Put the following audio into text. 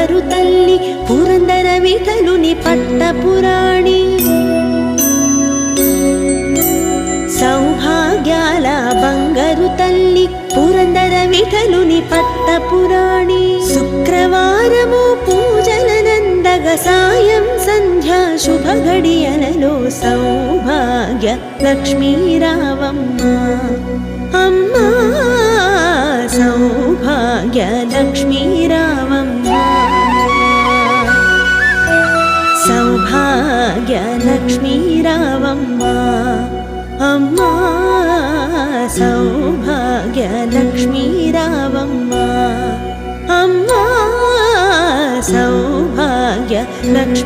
బంగారు తల్లి పురందర విఠలుని పట్టపురాణి సౌభాగ్యాల బంగారు తల్లి పురందర విఠలుని పట్టపురాణి శుక్రవారము పూజలనందగ సాయం సంధ్యా శుభ గడియలలో సౌభాగ్య లక్ష్మీ రావమ్మ అమ్మా సౌభాగ్య లక్ష్మీ రావమ్మ సౌభాగ్య లక్ష్మీ రావమ్మ అమ్మా సౌభాగ్య లక్ష్మీ రావమ్మ అమ్మా సౌభాగ్య లక్ష్మీ